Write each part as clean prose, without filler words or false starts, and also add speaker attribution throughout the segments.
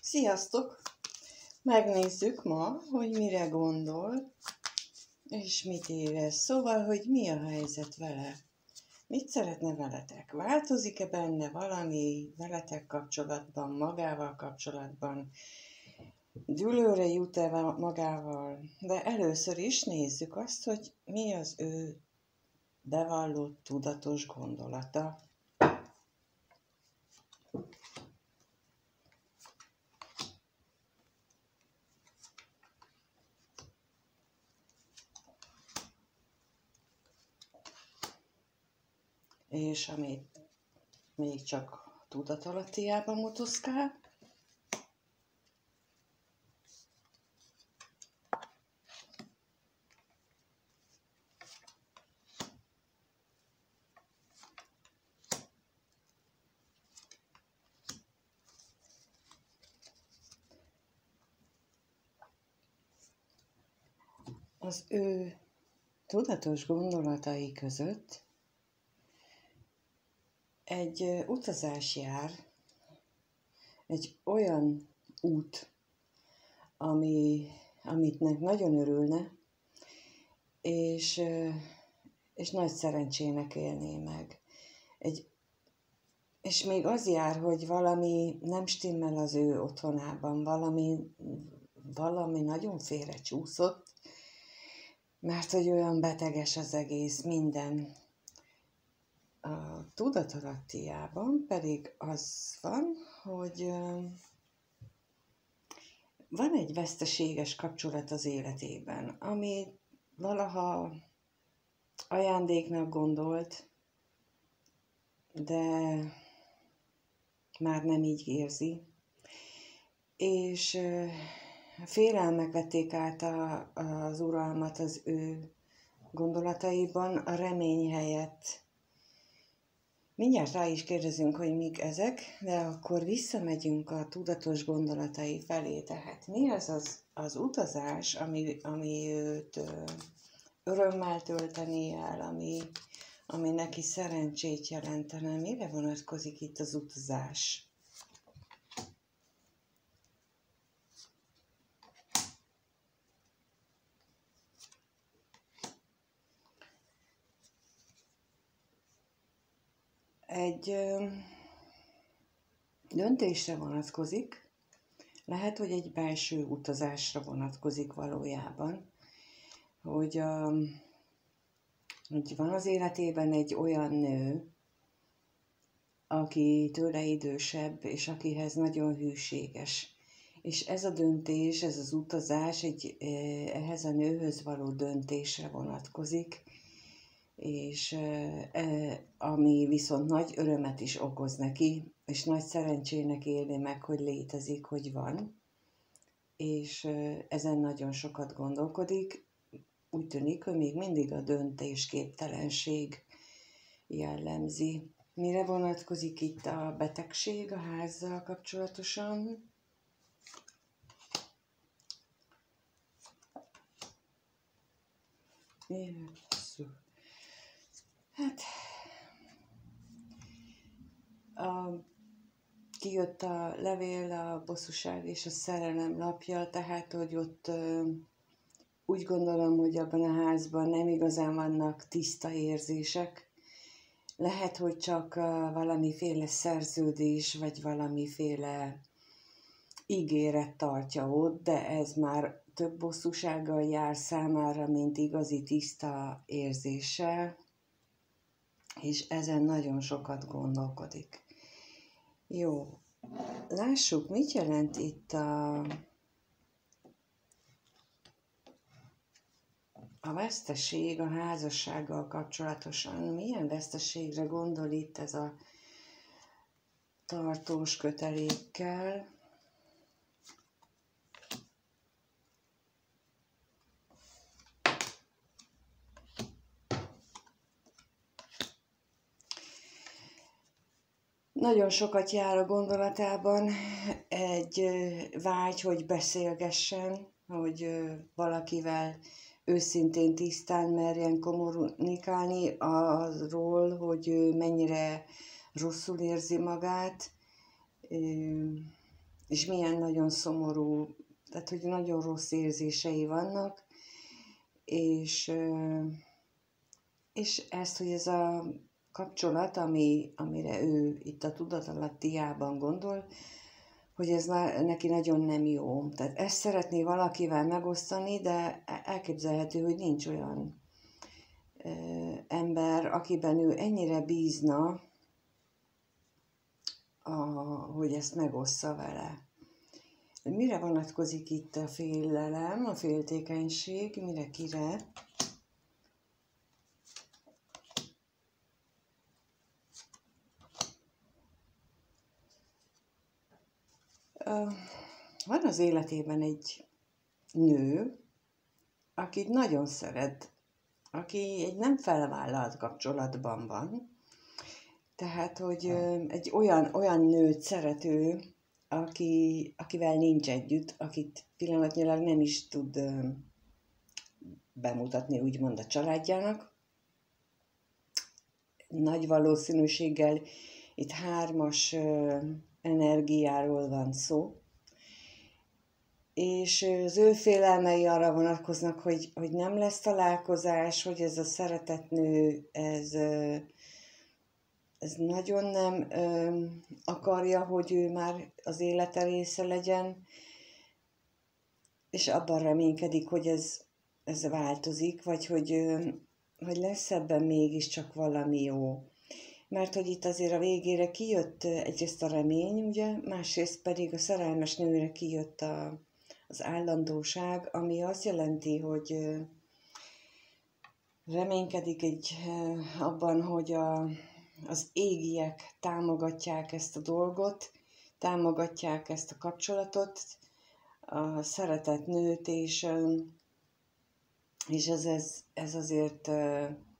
Speaker 1: Sziasztok! Megnézzük ma, hogy mire gondol, és mit érez. Szóval, hogy mi a helyzet vele. Mit szeretne veletek? Változik-e benne valami veletek kapcsolatban, magával kapcsolatban? Dűlőre jut-e magával? De először is nézzük azt, hogy mi az ő bevallott tudatos gondolata. És amit még csak tudatalattiában motoszkál. Az ő tudatos gondolatai között egy utazás jár, egy olyan út, amitnek nagyon örülne, és nagy szerencsének élné meg. És még az jár, hogy valami nem stimmel az ő otthonában, valami nagyon félrecsúszott, mert hogy olyan beteges az egész, minden. A tudatalattiában pedig az van, hogy van egy veszteséges kapcsolat az életében, ami valaha ajándéknak gondolt, de már nem így érzi. És félelmek vették át az uralmat az ő gondolataiban, a remény helyett. Mindjárt rá is kérdezünk, hogy mik ezek, de akkor visszamegyünk a tudatos gondolatai felé. Tehát mi az utazás, ami őt örömmel tölteni el, ami neki szerencsét jelentene? Mire vonatkozik itt az utazás? Egy döntésre vonatkozik, lehet, hogy egy belső utazásra vonatkozik valójában, hogy van az életében egy olyan nő, aki tőle idősebb, és akihez nagyon hűséges. És ez a döntés, ez az utazás ehhez a nőhöz való döntésre vonatkozik, és ami viszont nagy örömet is okoz neki, és nagy szerencsének élni meg, hogy létezik, hogy van, és ezen nagyon sokat gondolkodik. Úgy tűnik, hogy még mindig a döntésképtelenség jellemzi. Mire vonatkozik itt a betegség a házzal kapcsolatosan? Hát, kijött a levél, a bosszúság és a szerelem lapja, tehát, hogy ott úgy gondolom, hogy abban a házban nem igazán vannak tiszta érzések. Lehet, hogy csak valamiféle szerződés, vagy valamiféle ígéret tartja ott, de ez már több bosszúsággal jár számára, mint igazi tiszta érzéssel, és ezen nagyon sokat gondolkodik. Jó, lássuk, mit jelent itt a veszteség a házassággal kapcsolatosan. Milyen veszteségre gondol itt ez a tartós kötelékkel? Nagyon sokat jár a gondolatában egy vágy, hogy beszélgessen, hogy valakivel őszintén, tisztán merjen kommunikálni arról, hogy ő mennyire rosszul érzi magát, és milyen nagyon szomorú, tehát hogy nagyon rossz érzései vannak, és ezt, hogy ez a kapcsolat, amire ő itt a tudatalattiában gondol, hogy ez neki nagyon nem jó. Tehát ezt szeretné valakivel megosztani, de elképzelhető, hogy nincs olyan ember, akiben ő ennyire bízna, hogy ezt megossza vele. Mire vonatkozik itt a félelem, a féltékenység, mire, kire? Van az életében egy nő, akit nagyon szeret, aki egy nem felvállalt kapcsolatban van, tehát, hogy egy olyan nőt szeret ő, akivel nincs együtt, akit pillanatnyilag nem is tud bemutatni, úgymond a családjának. Nagy valószínűséggel itt 3-as energiáról van szó, és az ő félelmei arra vonatkoznak, hogy nem lesz találkozás, hogy ez a szeretett nő, ez nagyon nem akarja, hogy ő már az élete része legyen, és abban reménykedik, hogy ez változik, vagy hogy lesz ebben mégiscsak valami jó. Mert hogy itt azért a végére kijött egyrészt a remény, ugye, másrészt pedig a szerelmes nőre kijött az állandóság, ami azt jelenti, hogy reménykedik abban, hogy az égiek támogatják ezt a dolgot, támogatják ezt a kapcsolatot, a szeretett nőt, és ez azért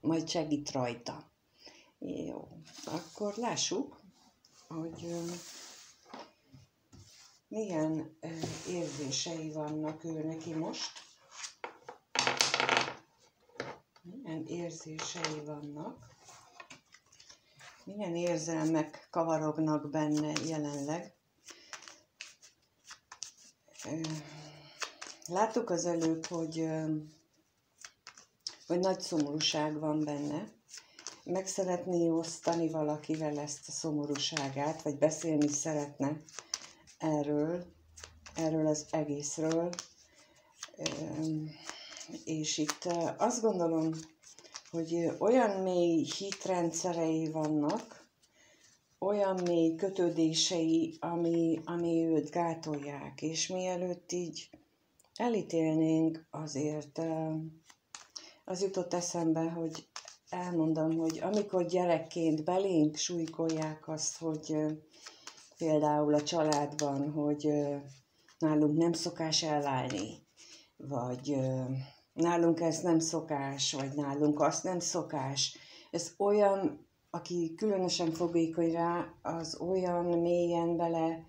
Speaker 1: majd segít rajta. Jó, akkor lássuk, hogy milyen érzései vannak ő neki most. Milyen érzései vannak. Milyen érzelmek kavarognak benne jelenleg. Láttuk az előbb, hogy nagy szomorúság van benne. Meg szeretné osztani valakivel ezt a szomorúságát, vagy beszélni szeretne erről az egészről. És itt azt gondolom, hogy olyan mély hitrendszerei vannak, olyan mély kötődései, ami őt gátolják, és mielőtt így elítélnénk, azért az jutott eszembe, hogy elmondom, hogy amikor gyerekként belénk súlykolják azt, hogy például a családban, hogy nálunk nem szokás elválni, vagy nálunk ez nem szokás, vagy nálunk azt nem szokás. Ez olyan, aki különösen fogékony rá, az olyan mélyen bele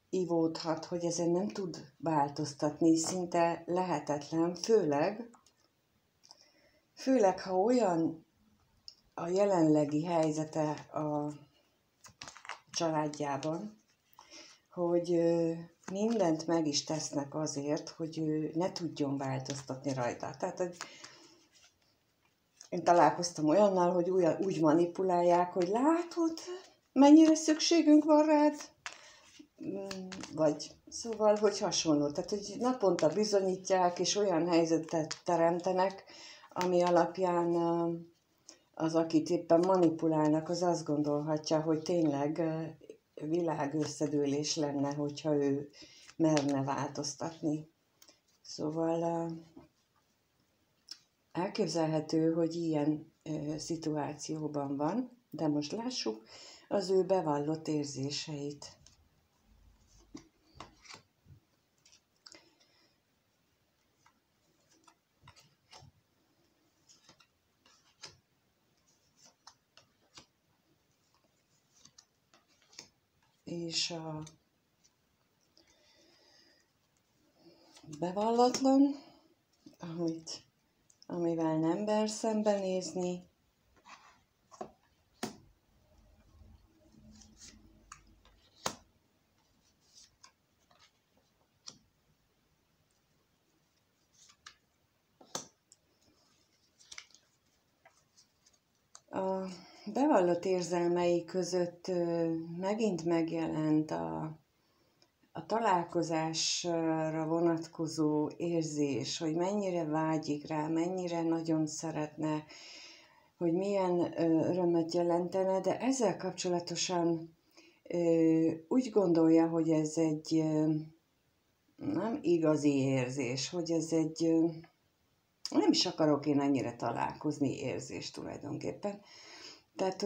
Speaker 1: ivódhat, hogy ezen nem tud változtatni, szinte lehetetlen, főleg ha olyan a jelenlegi helyzete a családjában, hogy mindent meg is tesznek azért, hogy ő ne tudjon változtatni rajta. Tehát, hogy én találkoztam olyannal, hogy úgy manipulálják, hogy látod, mennyire szükségünk van rád, vagy szóval, hogy hasonló. Tehát, hogy naponta bizonyítják, és olyan helyzetet teremtenek, ami alapján az, akit éppen manipulálnak, az azt gondolhatja, hogy tényleg világösszedőlés lenne, hogyha ő merne változtatni. Szóval elképzelhető, hogy ilyen szituációban van, de most lássuk az ő bevallott érzéseit. És a bevallatlan, amivel nem mer szembenézni, bevallott érzelmei között megint megjelent a találkozásra vonatkozó érzés, hogy mennyire vágyik rá, mennyire nagyon szeretne, hogy milyen örömet jelentene, de ezzel kapcsolatosan úgy gondolja, hogy ez egy nem igazi érzés, hogy ez egy nem is akarok én annyira találkozni érzés tulajdonképpen. Tehát,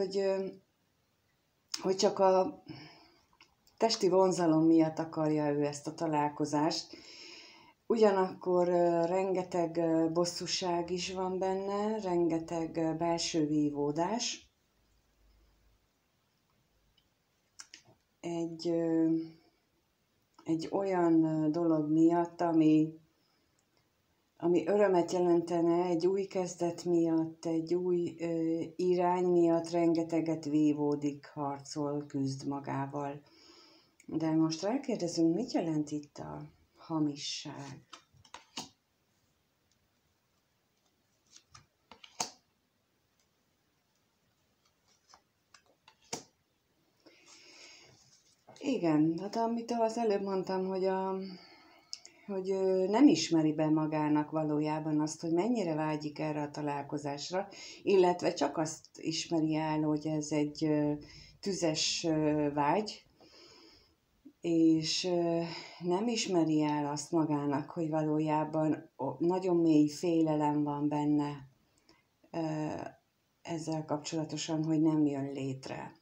Speaker 1: hogy csak a testi vonzalom miatt akarja ő ezt a találkozást. Ugyanakkor rengeteg bosszúság is van benne, rengeteg belső vívódás. Egy olyan dolog miatt, ami örömet jelentene, egy új kezdet miatt, egy új irány miatt rengeteget vívódik, harcol, küzd magával. De most rákérdezünk, mit jelent itt a hamisság? Igen, hát amit az előbb mondtam, hogy nem ismeri be magának valójában azt, hogy mennyire vágyik erre a találkozásra, illetve csak azt ismeri el, hogy ez egy tüzes vágy, és nem ismeri el azt magának, hogy valójában nagyon mély félelem van benne ezzel kapcsolatosan, hogy nem jön létre.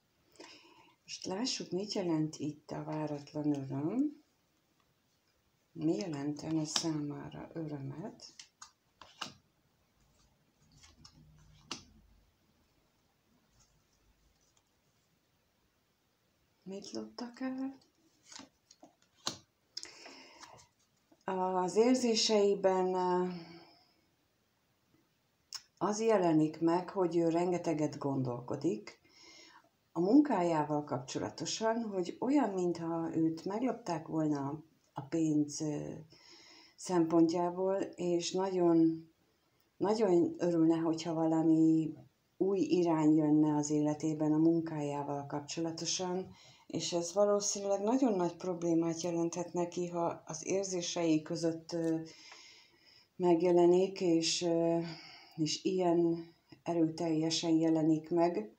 Speaker 1: Most lássuk, mit jelent itt a váratlan öröm. Mi jelentene számára örömet? Mit loptak el? Az érzéseiben az jelenik meg, hogy ő rengeteget gondolkodik a munkájával kapcsolatosan, hogy olyan, mintha őt meglopták volna a pénz szempontjából, és nagyon, nagyon örülne, hogyha valami új irány jönne az életében a munkájával kapcsolatosan, és ez valószínűleg nagyon nagy problémát jelenthet neki, ha az érzései között megjelenik, és ilyen erőteljesen jelenik meg,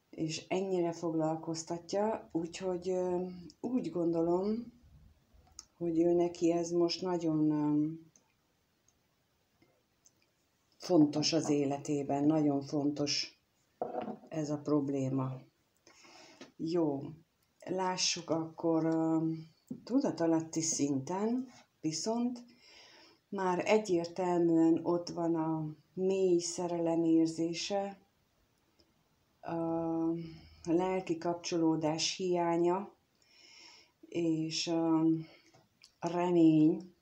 Speaker 1: és ennyire foglalkoztatja, úgyhogy úgy gondolom, hogy ő neki ez most nagyon fontos az életében, nagyon fontos ez a probléma. Jó, lássuk akkor tudatalatti szinten, viszont már egyértelműen ott van a mély szerelem érzése, a lelki kapcsolódás hiánya, és a remény,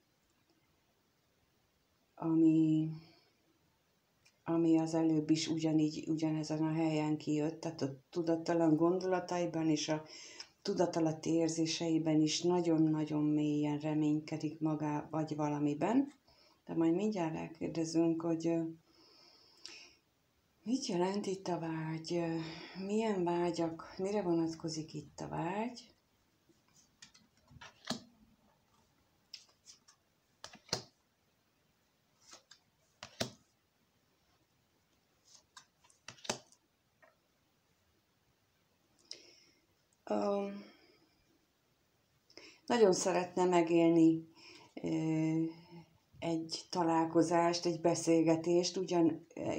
Speaker 1: ami az előbb is ugyanezen a helyen kijött, tehát a tudattalan gondolataiban és a tudatalatti érzéseiben is nagyon-nagyon mélyen reménykedik maga vagy valamiben. De majd mindjárt rákérdezünk, hogy mit jelent itt a vágy, milyen vágyak, mire vonatkozik itt a vágy. Nagyon szeretne megélni egy találkozást, egy beszélgetést,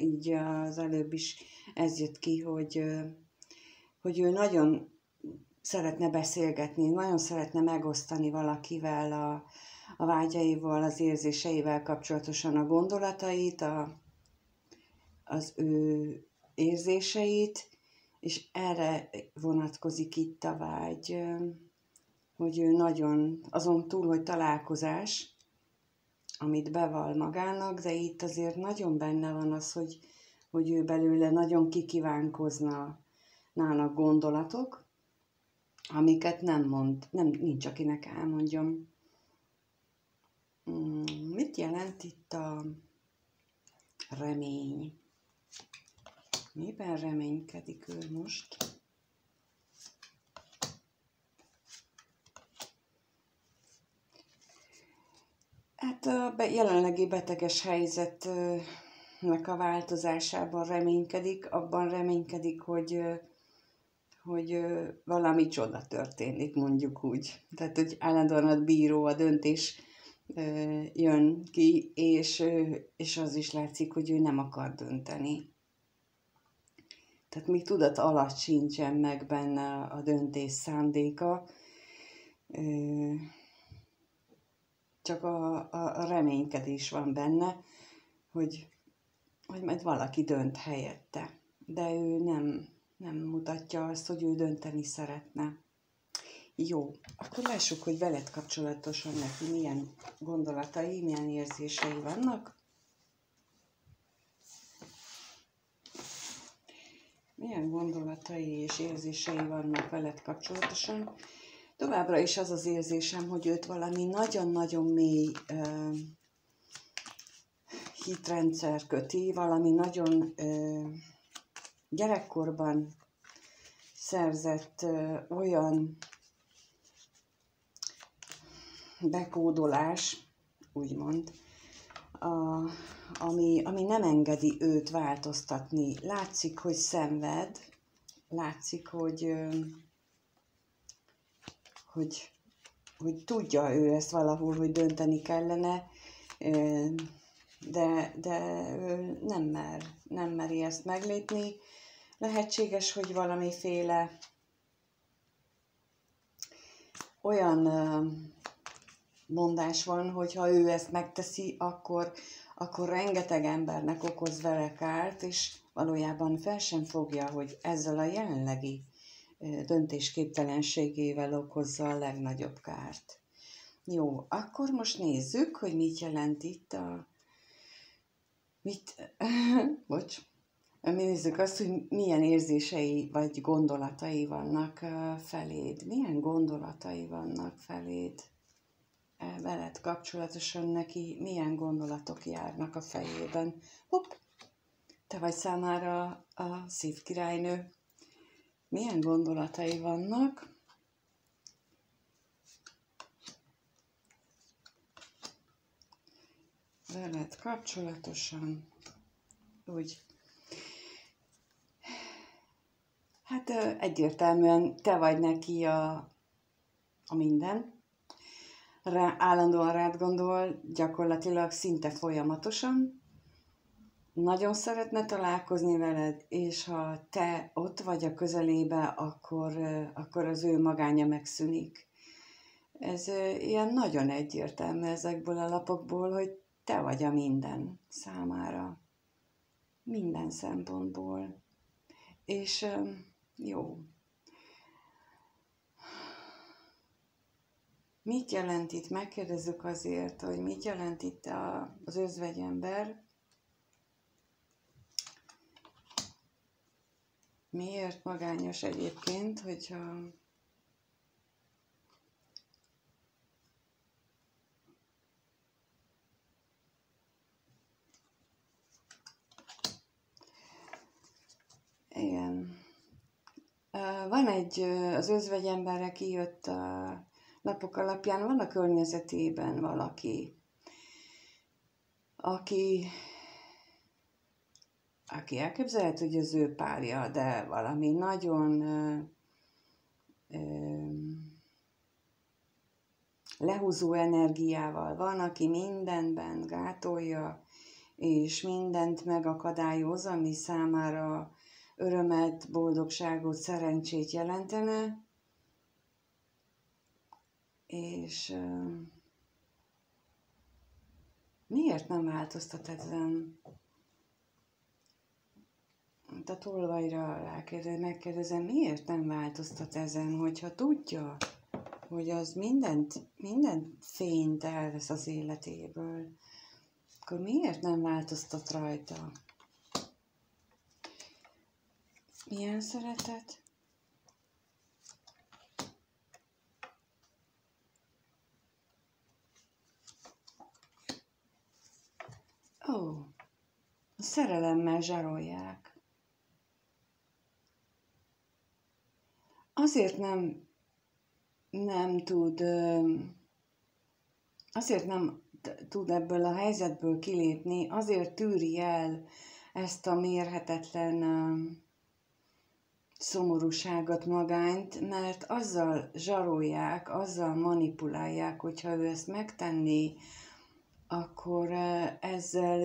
Speaker 1: így az előbb is ez jött ki, hogy ő nagyon szeretne beszélgetni, nagyon szeretne megosztani valakivel a vágyaival, az érzéseivel kapcsolatosan a gondolatait, az ő érzéseit, és erre vonatkozik itt a vágy, hogy ő nagyon, azon túl, hogy találkozás, amit bevall magának, de itt azért nagyon benne van az, hogy ő belőle nagyon kikívánkoznának gondolatok, amiket nem mond, nincs akinek elmondjam. Mit jelent itt a remény? Miben reménykedik ő most? Hát a jelenlegi beteges helyzetnek a változásában reménykedik, abban reménykedik, hogy valami csoda történik, mondjuk úgy. Tehát, hogy állandóan a bíró, a döntés jön ki, és az is látszik, hogy ő nem akar dönteni. Tehát még tudat alatt sincsen meg benne a döntés szándéka, csak a reménykedés van benne, hogy majd valaki dönt helyette. De ő nem mutatja azt, hogy ő dönteni szeretne. Jó, akkor lássuk, hogy veled kapcsolatosan neki milyen gondolatai, milyen érzései vannak. Milyen gondolatai és érzései vannak veled kapcsolatosan. Továbbra is az az érzésem, hogy őt valami nagyon-nagyon mély hitrendszer köti, valami nagyon gyerekkorban szerzett olyan bekódolás, úgymond, ami nem engedi őt változtatni. Látszik, hogy szenved, látszik, hogy tudja ő ezt valahol, hogy dönteni kellene, de ő nem meri ezt meglépni. Lehetséges, hogy valamiféle olyan mondás van, hogy ha ő ezt megteszi, akkor rengeteg embernek okoz vele kárt, és valójában fel sem fogja, hogy ezzel a jelenlegi döntésképtelenségével okozza a legnagyobb kárt. Jó, akkor most nézzük, hogy mit jelent itt nézzük azt, hogy milyen érzései vagy gondolatai vannak feléd. Milyen gondolatai vannak feléd? Veled kapcsolatosan neki milyen gondolatok járnak a fejében? Hopp! Te vagy számára a szívkirálynő. Milyen gondolatai vannak? Veled kapcsolatosan úgy. Hát egyértelműen te vagy neki a minden. Állandóan rád gondol, gyakorlatilag szinte folyamatosan. Nagyon szeretne találkozni veled, és ha te ott vagy a közelébe, akkor az ő magánya megszűnik. Ez ilyen nagyon egyértelmű ezekből a lapokból, hogy te vagy a minden számára. Minden szempontból. És jó. Mit jelent itt? Megkérdezzük azért, hogy mit jelent itt az özvegyember. Miért magányos egyébként, hogyha igen. Van az özvegyemberre kijött a napok alapján, van a környezetében valaki, aki elképzelhető, hogy az ő párja, de valami nagyon lehúzó energiával van, aki mindenben gátolja, és mindent megakadályoz, ami számára örömet, boldogságot, szerencsét jelentene, és miért nem változtat ezen? A tolvajra megkérdezem, miért nem változtat ezen, hogyha tudja, hogy az mindent fényt elvesz az életéből, akkor miért nem változtat rajta? Milyen szeretet? Ó, a szerelemmel zsarolják. azért nem tud, azért nem tud ebből a helyzetből kilépni, azért tűri el ezt a mérhetetlen szomorúságot, magányt, mert azzal zsarolják, azzal manipulálják, hogyha ő ezt megtenné, akkor ezzel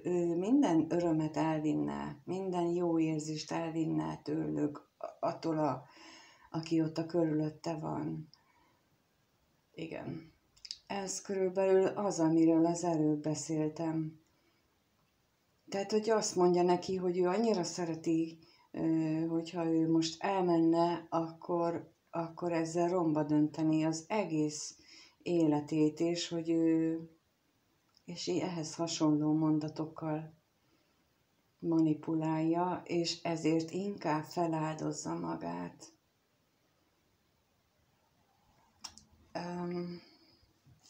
Speaker 1: ő minden örömet elvinne, minden jó érzést elvinne tőlük, attól, aki ott a körülötte van. Igen. Ez körülbelül az, amiről az előbb beszéltem. Tehát, hogy azt mondja neki, hogy ő annyira szereti, hogyha ő most elmenne, akkor ezzel romba dönteni az egész életét, és hogy ő, és ehhez hasonló mondatokkal manipulálja, és ezért inkább feláldozza magát.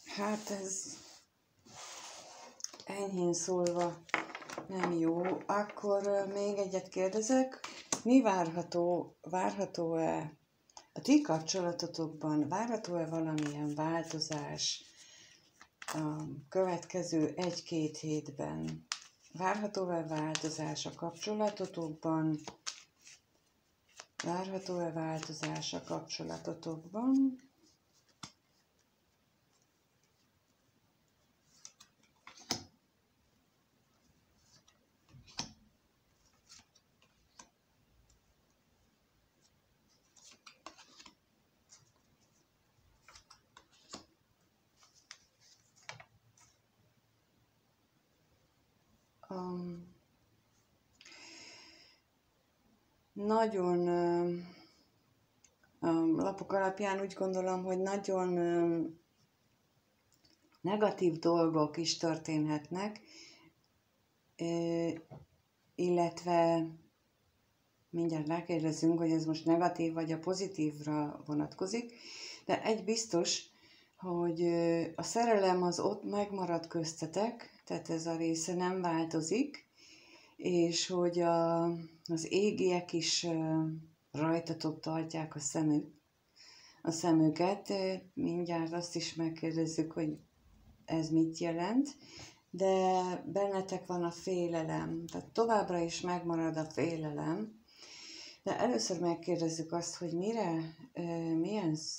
Speaker 1: Hát ez enyhén szólva nem jó. Akkor még egyet kérdezek, mi várható-e a ti kapcsolatotokban, várható-e valamilyen változás a következő 1-2 hétben? Várható-e változás a kapcsolatotokban? Várható-e változás a kapcsolatotokban? Nagyon lapok alapján úgy gondolom, hogy nagyon negatív dolgok is történhetnek, illetve mindjárt rákérdezünk, hogy ez most negatív vagy a pozitívra vonatkozik, de egy biztos, hogy a szerelem az ott megmarad köztetek, tehát ez a része nem változik, és hogy az égiek is rajtatok tartják a szemüket. Mindjárt azt is megkérdezzük, hogy ez mit jelent, de bennetek van a félelem, tehát továbbra is megmarad a félelem, de először megkérdezzük azt, hogy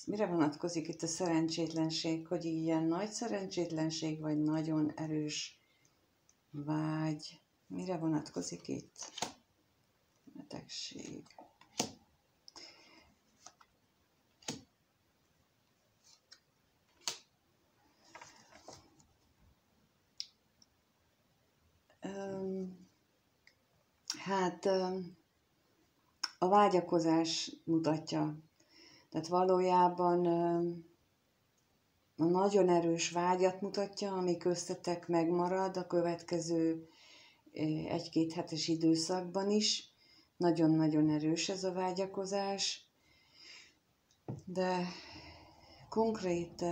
Speaker 1: mire vonatkozik itt a szerencsétlenség, hogy ilyen nagy szerencsétlenség, vagy nagyon erős vágy. Mire vonatkozik itt? Betegség. A vágyakozás mutatja. Tehát valójában a nagyon erős vágyat mutatja, ami köztetek megmarad a következő 1-2 hetes időszakban is. Nagyon-nagyon erős ez a vágyakozás, de konkrét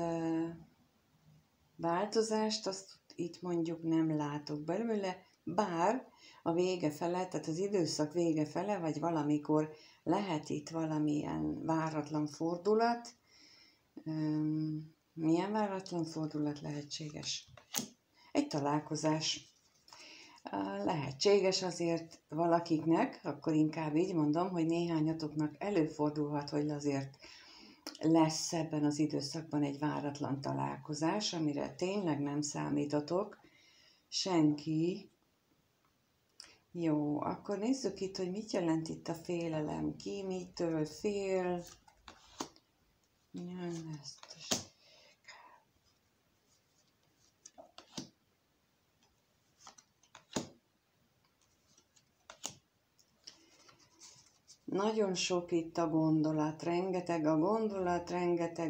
Speaker 1: változást azt itt mondjuk nem látok belőle, bár a vége fele, tehát az időszak vége fele, vagy valamikor lehet itt valamilyen váratlan fordulat. Milyen váratlan fordulat lehetséges? Egy találkozás. Lehetséges azért valakiknek, akkor inkább így mondom, hogy néhányatoknak előfordulhat, hogy azért lesz ebben az időszakban egy váratlan találkozás, amire tényleg nem számítatok, senki. Jó, akkor nézzük itt, hogy mit jelent itt a félelem. Ki mitől fél? Nagyon sok itt a gondolat, rengeteg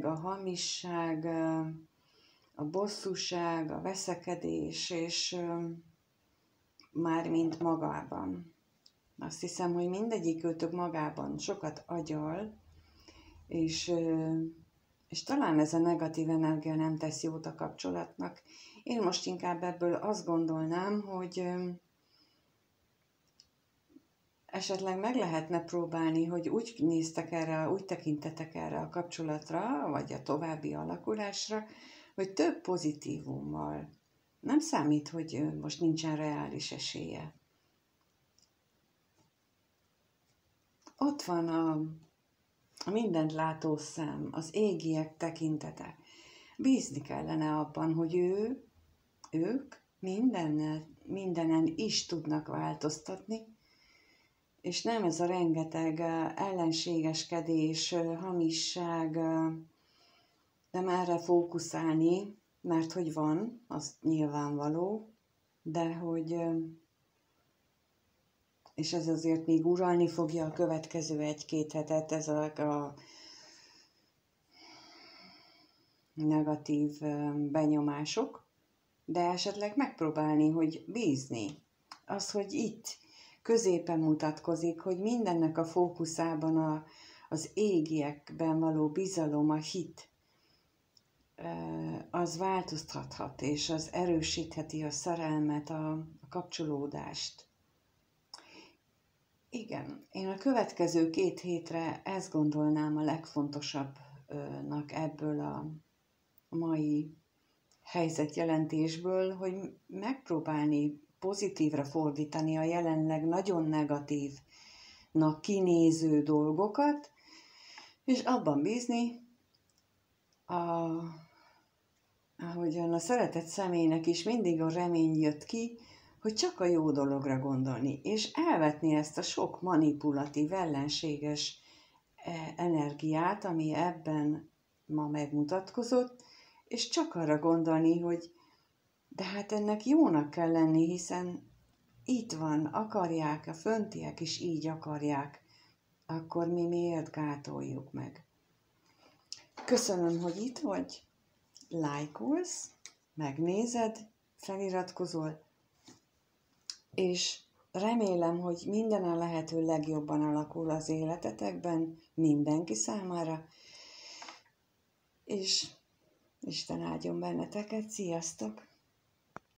Speaker 1: a hamisság, a bosszúság, a veszekedés, és mármint magában. Azt hiszem, hogy mindegyikőtök magában sokat agyal, és talán ez a negatív energia nem tesz jót a kapcsolatnak. Én most inkább ebből azt gondolnám, hogy esetleg meg lehetne próbálni, hogy úgy néztek erre, úgy tekintetek erre a kapcsolatra, vagy a további alakulásra, hogy több pozitívummal. Nem számít, hogy most nincsen reális esélye. Ott van a mindent látó szem, az égiek tekintete. Bízni kellene abban, hogy ők mindenen is tudnak változtatni, és nem ez a rengeteg ellenségeskedés, hamisság, nem erre fókuszálni, mert hogy van, az nyilvánvaló, de hogy, és ez azért még uralni fogja a következő 1-2 hetet, ezek a negatív benyomások, de esetleg megpróbálni, hogy bízni. Az, hogy itt középen mutatkozik, hogy mindennek a fókuszában az égiekben való bizalom, a hit, az változtathat, és az erősítheti a szerelmet, a kapcsolódást. Igen, én a következő 2 hétre ezt gondolnám a legfontosabbnak ebből a mai helyzetjelentésből, hogy megpróbálni pozitívra fordítani a jelenleg nagyon negatívnak kinéző dolgokat, és abban bízni, ahogyan a szeretett személynek is mindig a remény jött ki, hogy csak a jó dologra gondolni, és elvetni ezt a sok manipulatív, ellenséges energiát, ami ebben ma megmutatkozott, és csak arra gondolni, hogy de hát ennek jónak kell lenni, hiszen itt van, akarják, a föntiek is így akarják, akkor mi miért gátoljuk meg? Köszönöm, hogy itt vagy, lájkolsz, megnézed, feliratkozol, és remélem, hogy minden a lehető legjobban alakul az életetekben, mindenki számára, és Isten áldjon benneteket, sziasztok!